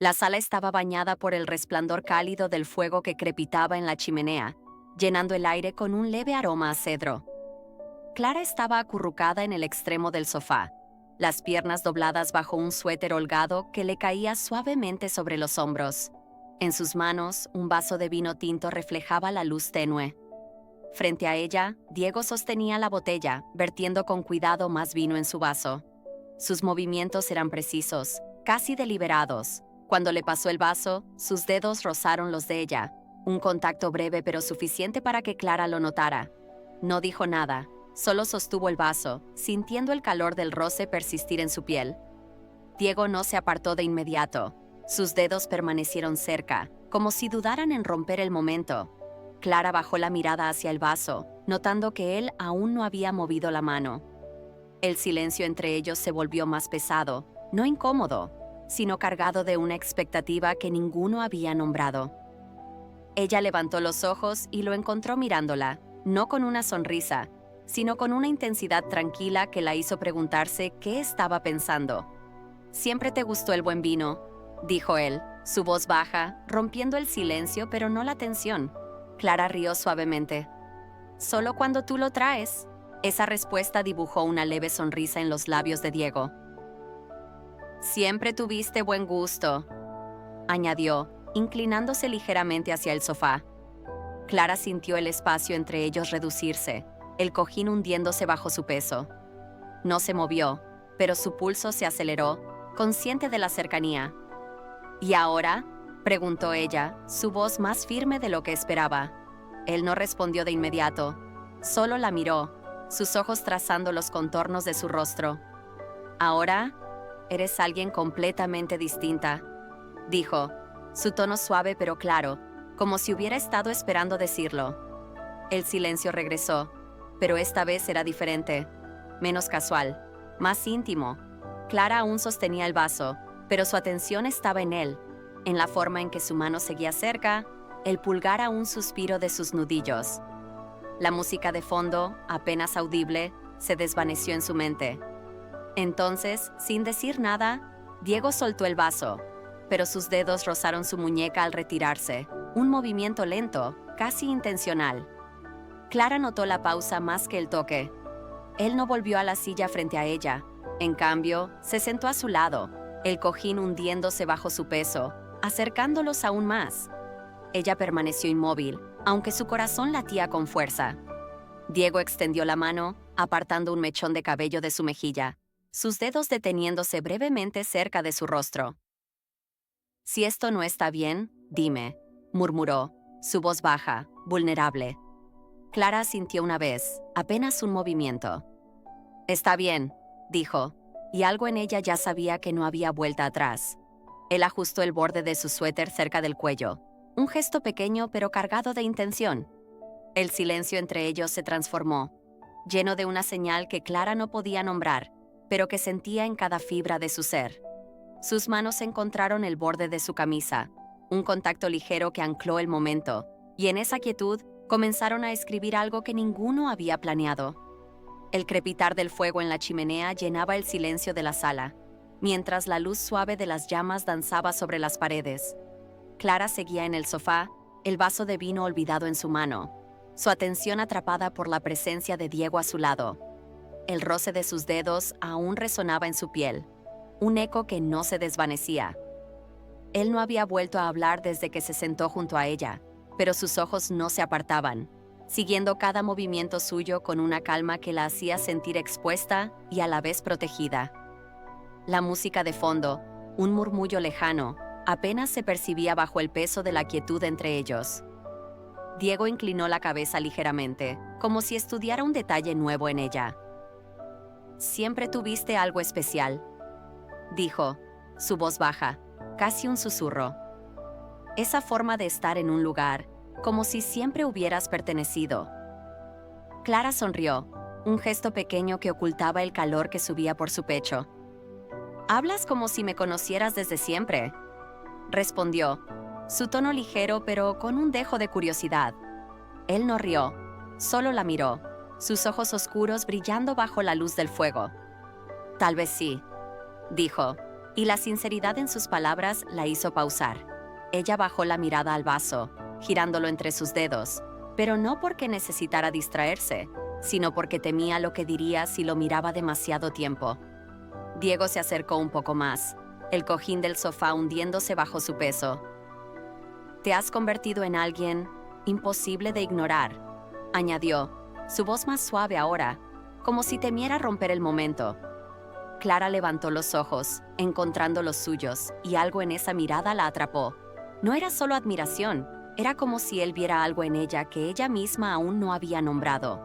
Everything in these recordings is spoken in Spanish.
La sala estaba bañada por el resplandor cálido del fuego que crepitaba en la chimenea, llenando el aire con un leve aroma a cedro. Clara estaba acurrucada en el extremo del sofá, las piernas dobladas bajo un suéter holgado que le caía suavemente sobre los hombros. En sus manos, un vaso de vino tinto reflejaba la luz tenue. Frente a ella, Diego sostenía la botella, vertiendo con cuidado más vino en su vaso. Sus movimientos eran precisos, casi deliberados. Cuando le pasó el vaso, sus dedos rozaron los de ella, un contacto breve pero suficiente para que Clara lo notara. No dijo nada, solo sostuvo el vaso, sintiendo el calor del roce persistir en su piel. Diego no se apartó de inmediato. Sus dedos permanecieron cerca, como si dudaran en romper el momento. Clara bajó la mirada hacia el vaso, notando que él aún no había movido la mano. El silencio entre ellos se volvió más pesado, no incómodo, sino cargado de una expectativa que ninguno había nombrado. Ella levantó los ojos y lo encontró mirándola, no con una sonrisa, sino con una intensidad tranquila que la hizo preguntarse qué estaba pensando. «Siempre te gustó el buen vino», dijo él, su voz baja, rompiendo el silencio pero no la tensión. Clara rió suavemente. «Solo cuando tú lo traes». Esa respuesta dibujó una leve sonrisa en los labios de Diego. «Siempre tuviste buen gusto», añadió, inclinándose ligeramente hacia el sofá. Clara sintió el espacio entre ellos reducirse, el cojín hundiéndose bajo su peso. No se movió, pero su pulso se aceleró, consciente de la cercanía. «¿Y ahora?», preguntó ella, su voz más firme de lo que esperaba. Él no respondió de inmediato, solo la miró, sus ojos trazando los contornos de su rostro. «Ahora, eres alguien completamente distinta», dijo, su tono suave pero claro, como si hubiera estado esperando decirlo. El silencio regresó, pero esta vez era diferente, menos casual, más íntimo. Clara aún sostenía el vaso, pero su atención estaba en él, en la forma en que su mano seguía cerca, el pulgar a un suspiro de sus nudillos. La música de fondo, apenas audible, se desvaneció en su mente. Entonces, sin decir nada, Diego soltó el vaso, pero sus dedos rozaron su muñeca al retirarse, un movimiento lento, casi intencional. Clara notó la pausa más que el toque. Él no volvió a la silla frente a ella. En cambio, se sentó a su lado, el cojín hundiéndose bajo su peso, acercándolos aún más. Ella permaneció inmóvil, aunque su corazón latía con fuerza. Diego extendió la mano, apartando un mechón de cabello de su mejilla, sus dedos deteniéndose brevemente cerca de su rostro. «Si esto no está bien, dime», murmuró, su voz baja, vulnerable. Clara sintió una vez, apenas un movimiento. «Está bien», dijo, y algo en ella ya sabía que no había vuelta atrás. Él ajustó el borde de su suéter cerca del cuello, un gesto pequeño pero cargado de intención. El silencio entre ellos se transformó, lleno de una señal que Clara no podía nombrar, pero que sentía en cada fibra de su ser. Sus manos encontraron el borde de su camisa, un contacto ligero que ancló el momento, y en esa quietud comenzaron a escribir algo que ninguno había planeado. El crepitar del fuego en la chimenea llenaba el silencio de la sala, mientras la luz suave de las llamas danzaba sobre las paredes. Clara seguía en el sofá, el vaso de vino olvidado en su mano, su atención atrapada por la presencia de Diego a su lado. El roce de sus dedos aún resonaba en su piel, un eco que no se desvanecía. Él no había vuelto a hablar desde que se sentó junto a ella, pero sus ojos no se apartaban, siguiendo cada movimiento suyo con una calma que la hacía sentir expuesta y a la vez protegida. La música de fondo, un murmullo lejano, apenas se percibía bajo el peso de la quietud entre ellos. Diego inclinó la cabeza ligeramente, como si estudiara un detalle nuevo en ella. «Siempre tuviste algo especial», dijo, su voz baja, casi un susurro. «Esa forma de estar en un lugar, como si siempre hubieras pertenecido». Clara sonrió, un gesto pequeño que ocultaba el calor que subía por su pecho. «Hablas como si me conocieras desde siempre», respondió, su tono ligero pero con un dejo de curiosidad. Él no rió, solo la miró, sus ojos oscuros brillando bajo la luz del fuego. «Tal vez sí», dijo, y la sinceridad en sus palabras la hizo pausar. Ella bajó la mirada al vaso, girándolo entre sus dedos, pero no porque necesitara distraerse, sino porque temía lo que diría si lo miraba demasiado tiempo. Diego se acercó un poco más, el cojín del sofá hundiéndose bajo su peso. «Te has convertido en alguien imposible de ignorar», añadió, su voz más suave ahora, como si temiera romper el momento. Clara levantó los ojos, encontrando los suyos, y algo en esa mirada la atrapó. No era solo admiración, era como si él viera algo en ella que ella misma aún no había nombrado.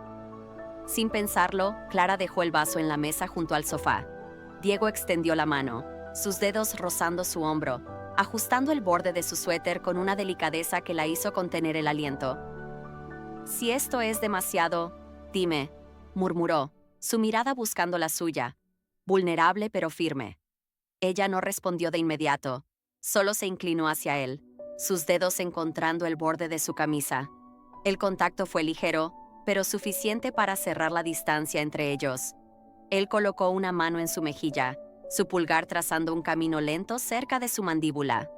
Sin pensarlo, Clara dejó el vaso en la mesa junto al sofá. Diego extendió la mano, sus dedos rozando su hombro, ajustando el borde de su suéter con una delicadeza que la hizo contener el aliento. «Si esto es demasiado, dime», murmuró, su mirada buscando la suya, vulnerable pero firme. Ella no respondió de inmediato, solo se inclinó hacia él, sus dedos encontrando el borde de su camisa. El contacto fue ligero, pero suficiente para cerrar la distancia entre ellos. Él colocó una mano en su mejilla, su pulgar trazando un camino lento cerca de su mandíbula.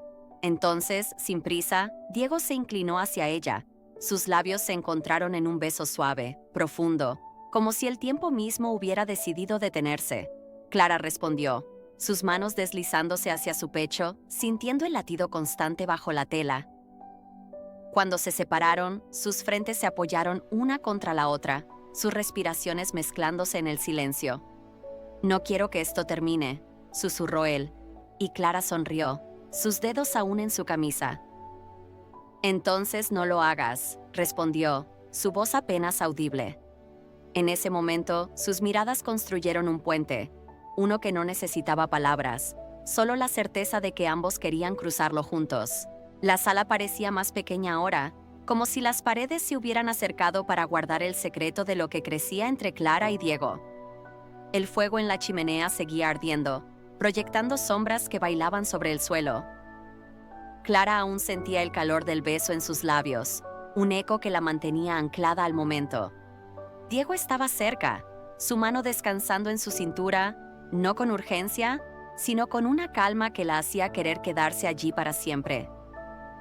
Entonces, sin prisa, Diego se inclinó hacia ella. Sus labios se encontraron en un beso suave, profundo, como si el tiempo mismo hubiera decidido detenerse. Clara respondió, sus manos deslizándose hacia su pecho, sintiendo el latido constante bajo la tela. Cuando se separaron, sus frentes se apoyaron una contra la otra, sus respiraciones mezclándose en el silencio. «No quiero que esto termine», susurró él, y Clara sonrió, sus dedos aún en su camisa. «Entonces no lo hagas», respondió, su voz apenas audible. En ese momento, sus miradas construyeron un puente, uno que no necesitaba palabras, solo la certeza de que ambos querían cruzarlo juntos. La sala parecía más pequeña ahora, como si las paredes se hubieran acercado para guardar el secreto de lo que crecía entre Clara y Diego. El fuego en la chimenea seguía ardiendo, proyectando sombras que bailaban sobre el suelo. Clara aún sentía el calor del beso en sus labios, un eco que la mantenía anclada al momento. Diego estaba cerca, su mano descansando en su cintura, no con urgencia, sino con una calma que la hacía querer quedarse allí para siempre.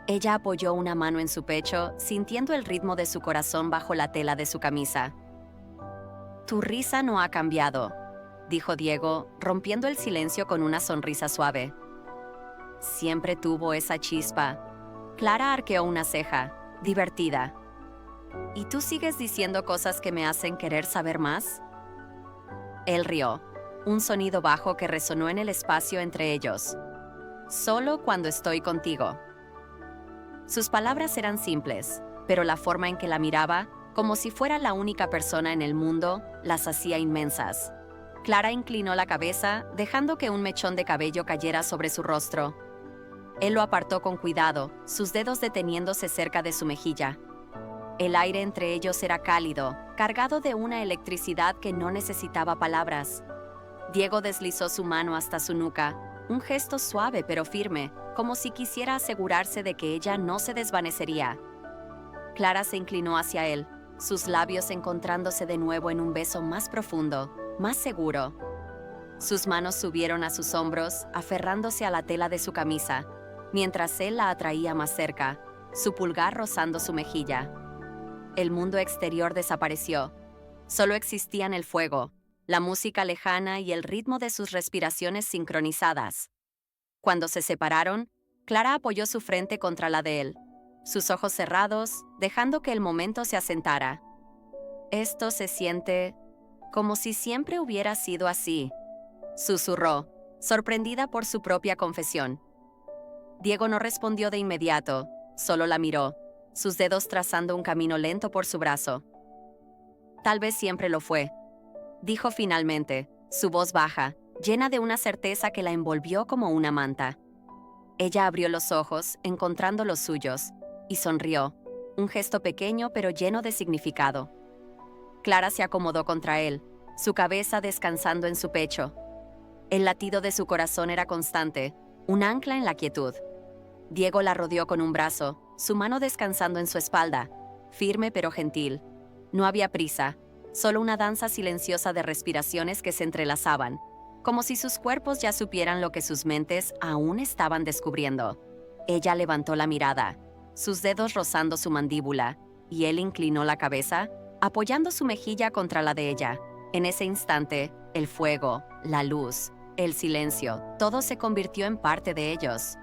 Ella apoyó una mano en su pecho, sintiendo el ritmo de su corazón bajo la tela de su camisa. «Tu risa no ha cambiado», dijo Diego, rompiendo el silencio con una sonrisa suave. «Siempre tuvo esa chispa». Clara arqueó una ceja, divertida. «¿Y tú sigues diciendo cosas que me hacen querer saber más?» Él rió, un sonido bajo que resonó en el espacio entre ellos. «Solo cuando estoy contigo». Sus palabras eran simples, pero la forma en que la miraba, como si fuera la única persona en el mundo, las hacía inmensas. Clara inclinó la cabeza, dejando que un mechón de cabello cayera sobre su rostro. Él lo apartó con cuidado, sus dedos deteniéndose cerca de su mejilla. El aire entre ellos era cálido, cargado de una electricidad que no necesitaba palabras. Diego deslizó su mano hasta su nuca, un gesto suave pero firme, como si quisiera asegurarse de que ella no se desvanecería. Clara se inclinó hacia él, sus labios encontrándose de nuevo en un beso más profundo, más seguro. Sus manos subieron a sus hombros, aferrándose a la tela de su camisa, mientras él la atraía más cerca, su pulgar rozando su mejilla. El mundo exterior desapareció. Solo existían el fuego, la música lejana y el ritmo de sus respiraciones sincronizadas. Cuando se separaron, Clara apoyó su frente contra la de él, sus ojos cerrados, dejando que el momento se asentara. «Esto se siente como si siempre hubiera sido así», susurró, sorprendida por su propia confesión. Diego no respondió de inmediato, solo la miró, sus dedos trazando un camino lento por su brazo. «Tal vez siempre lo fue», dijo finalmente, su voz baja, llena de una certeza que la envolvió como una manta. Ella abrió los ojos, encontrando los suyos, y sonrió, un gesto pequeño pero lleno de significado. Clara se acomodó contra él, su cabeza descansando en su pecho. El latido de su corazón era constante, un ancla en la quietud. Diego la rodeó con un brazo, su mano descansando en su espalda, firme pero gentil. No había prisa, solo una danza silenciosa de respiraciones que se entrelazaban. como si sus cuerpos ya supieran lo que sus mentes aún estaban descubriendo. Ella levantó la mirada, sus dedos rozando su mandíbula, y él inclinó la cabeza, apoyando su mejilla contra la de ella. En ese instante, el fuego, la luz, el silencio, todo se convirtió en parte de ellos.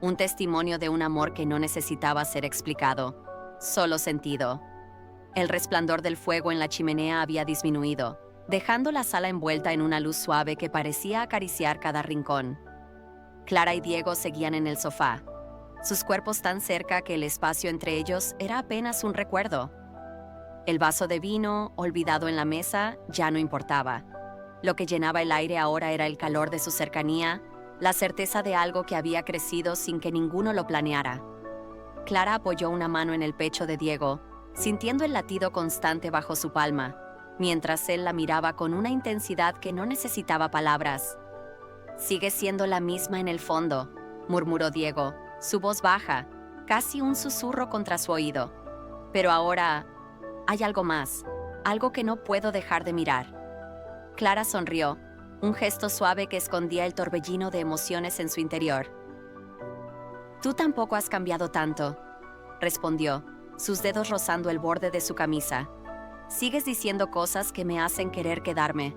Un testimonio de un amor que no necesitaba ser explicado, solo sentido. El resplandor del fuego en la chimenea había disminuido, dejando la sala envuelta en una luz suave que parecía acariciar cada rincón. Clara y Diego seguían en el sofá, sus cuerpos tan cerca que el espacio entre ellos era apenas un recuerdo. El vaso de vino, olvidado en la mesa, ya no importaba. Lo que llenaba el aire ahora era el calor de su cercanía, la certeza de algo que había crecido sin que ninguno lo planeara. Clara apoyó una mano en el pecho de Diego, sintiendo el latido constante bajo su palma, mientras él la miraba con una intensidad que no necesitaba palabras. «Sigue siendo la misma en el fondo», murmuró Diego, su voz baja, casi un susurro contra su oído. «Pero ahora hay algo más, algo que no puedo dejar de mirar». Clara sonrió, un gesto suave que escondía el torbellino de emociones en su interior. «Tú tampoco has cambiado tanto», respondió, sus dedos rozando el borde de su camisa. «Sigues diciendo cosas que me hacen querer quedarme».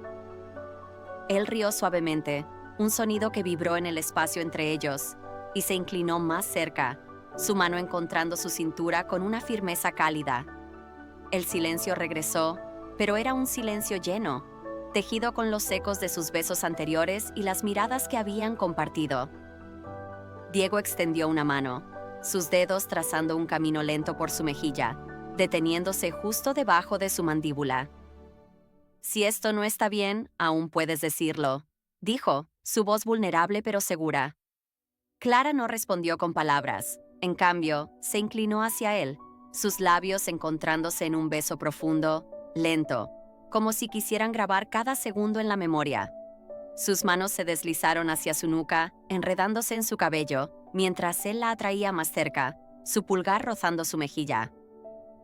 Él rió suavemente, un sonido que vibró en el espacio entre ellos, y se inclinó más cerca, su mano encontrando su cintura con una firmeza cálida. El silencio regresó, pero era un silencio lleno, tejido con los ecos de sus besos anteriores y las miradas que habían compartido. Diego extendió una mano, sus dedos trazando un camino lento por su mejilla, deteniéndose justo debajo de su mandíbula. «Si esto no está bien, aún puedes decirlo», dijo, su voz vulnerable pero segura. Clara no respondió con palabras, en cambio, se inclinó hacia él, sus labios encontrándose en un beso profundo, lento, como si quisieran grabar cada segundo en la memoria. Sus manos se deslizaron hacia su nuca, enredándose en su cabello, mientras él la atraía más cerca, su pulgar rozando su mejilla.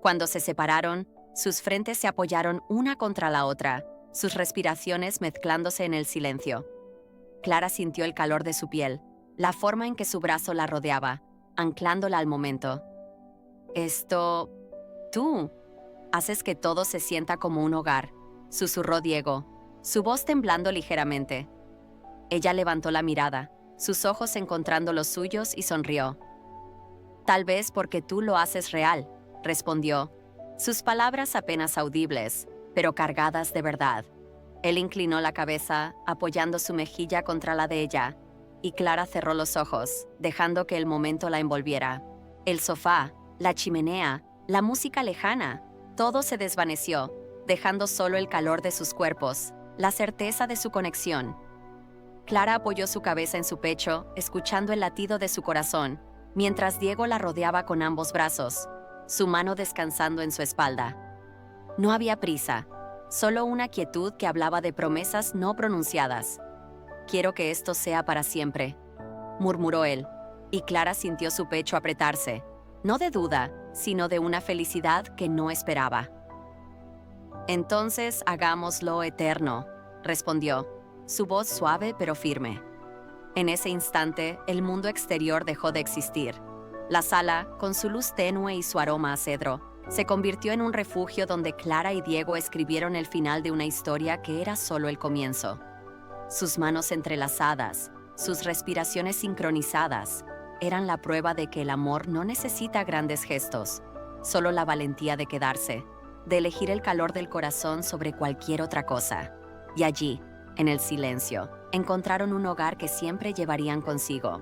Cuando se separaron, sus frentes se apoyaron una contra la otra, sus respiraciones mezclándose en el silencio. Clara sintió el calor de su piel, la forma en que su brazo la rodeaba, anclándola al momento. «Tú haces que todo se sienta como un hogar», susurró Diego, su voz temblando ligeramente. Ella levantó la mirada, sus ojos encontrando los suyos y sonrió. «Tal vez porque tú lo haces real», respondió, sus palabras apenas audibles, pero cargadas de verdad. Él inclinó la cabeza, apoyando su mejilla contra la de ella, y Clara cerró los ojos, dejando que el momento la envolviera. El sofá, la chimenea, la música lejana, todo se desvaneció, dejando solo el calor de sus cuerpos, la certeza de su conexión. Clara apoyó su cabeza en su pecho, escuchando el latido de su corazón, mientras Diego la rodeaba con ambos brazos, su mano descansando en su espalda. No había prisa, solo una quietud que hablaba de promesas no pronunciadas. «Quiero que esto sea para siempre», murmuró él, y Clara sintió su pecho apretarse, no de duda, sino de una felicidad que no esperaba. «Entonces hagámoslo eterno», respondió, su voz suave pero firme. En ese instante, el mundo exterior dejó de existir. La sala, con su luz tenue y su aroma a cedro, se convirtió en un refugio donde Clara y Diego escribieron el final de una historia que era solo el comienzo. Sus manos entrelazadas, sus respiraciones sincronizadas, eran la prueba de que el amor no necesita grandes gestos, solo la valentía de quedarse, de elegir el calor del corazón sobre cualquier otra cosa. Y allí, en el silencio, encontraron un hogar que siempre llevarían consigo.